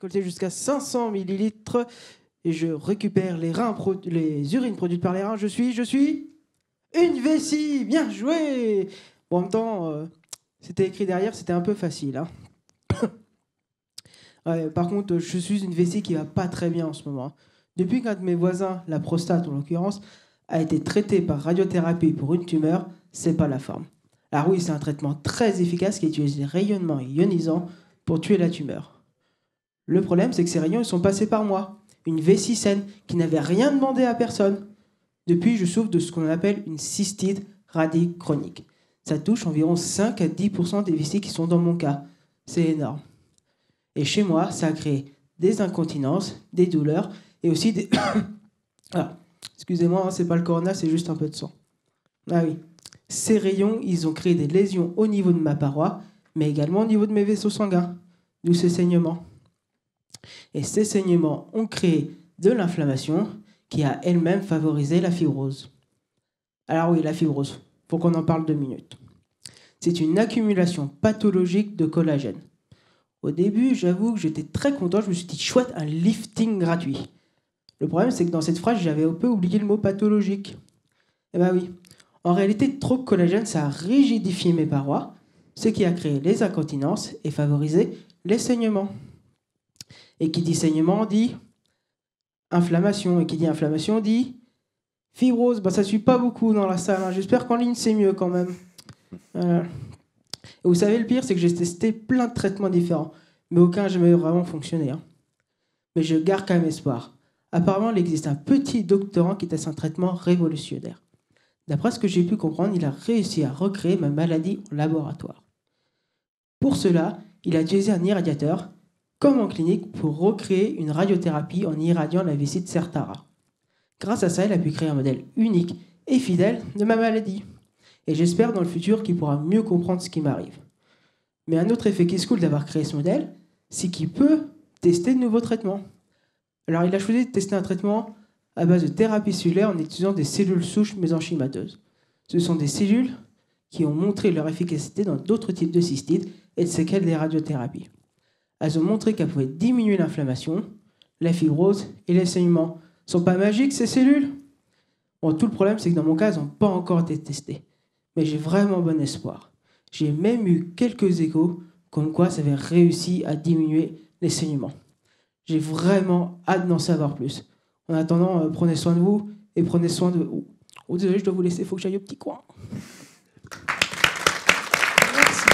récolter jusqu'à 500 millilitres et je récupère les urines produites par les reins. Je suis une vessie. Bien joué. Bon, en même temps, c'était écrit derrière, c'était un peu facile. Hein. Ouais, par contre, je suis une vessie qui va pas très bien en ce moment. Depuis qu'un de mes voisins, la prostate en l'occurrence, a été traité par radiothérapie pour une tumeur, c'est pas la forme. Alors oui, c'est un traitement très efficace qui utilise les rayonnements ionisants pour tuer la tumeur. Le problème, c'est que ces rayons ils sont passés par moi, une vessie saine qui n'avait rien demandé à personne. Depuis, je souffre de ce qu'on appelle une cystite radique chronique. Ça touche environ 5 à 10% des vessies qui sont dans mon cas. C'est énorme. Et chez moi, ça a créé des incontinences, des douleurs et aussi des... Ah, excusez-moi, c'est pas le corona, c'est juste un peu de sang. Ah oui. Ces rayons, ils ont créé des lésions au niveau de ma paroi, mais également au niveau de mes vaisseaux sanguins, d'où ces saignements. Et ces saignements ont créé de l'inflammation qui a elle-même favorisé la fibrose. Alors oui, la fibrose, faut qu'on en parle 2 minutes. C'est une accumulation pathologique de collagène. Au début, j'avoue que j'étais très content, je me suis dit chouette, un lifting gratuit. Le problème, c'est que dans cette phrase, j'avais un peu oublié le mot pathologique. Eh ben oui. En réalité, trop de collagène, ça a rigidifié mes parois, ce qui a créé les incontinences et favorisé les saignements. Et qui dit saignement dit inflammation. Et qui dit inflammation dit fibrose. Ça ne suit pas beaucoup dans la salle. Hein. J'espère qu'en ligne, c'est mieux quand même. Et vous savez, le pire, c'est que j'ai testé plein de traitements différents. Mais aucun n'a jamais vraiment fonctionné. Hein. Mais je garde quand même espoir. Apparemment, il existe un petit doctorant qui teste un traitement révolutionnaire. D'après ce que j'ai pu comprendre, il a réussi à recréer ma maladie en laboratoire. Pour cela, il a utilisé un irradiateur, comme en clinique, pour recréer une radiothérapie en irradiant la vessie de Certara. Grâce à ça, il a pu créer un modèle unique et fidèle de ma maladie. Et j'espère dans le futur qu'il pourra mieux comprendre ce qui m'arrive. Mais un autre effet qui est cool d'avoir créé ce modèle, c'est qu'il peut tester de nouveaux traitements. Alors il a choisi de tester un traitement à base de thérapie cellulaire en utilisant des cellules souches mésenchymateuses. Ce sont des cellules qui ont montré leur efficacité dans d'autres types de cystites et de séquelles des radiothérapies. Elles ont montré qu'elles pouvaient diminuer l'inflammation, la fibrose et les saignements. Elles ne sont pas magiques ces cellules ? Bon, tout le problème, c'est que dans mon cas, elles n'ont pas encore été testées. Mais j'ai vraiment bon espoir. J'ai même eu quelques échos comme quoi ça avait réussi à diminuer les saignements. J'ai vraiment hâte d'en savoir plus. En attendant, prenez soin de vous et prenez soin de... Oh, désolé, je dois vous laisser, il faut que j'aille au petit coin. Merci.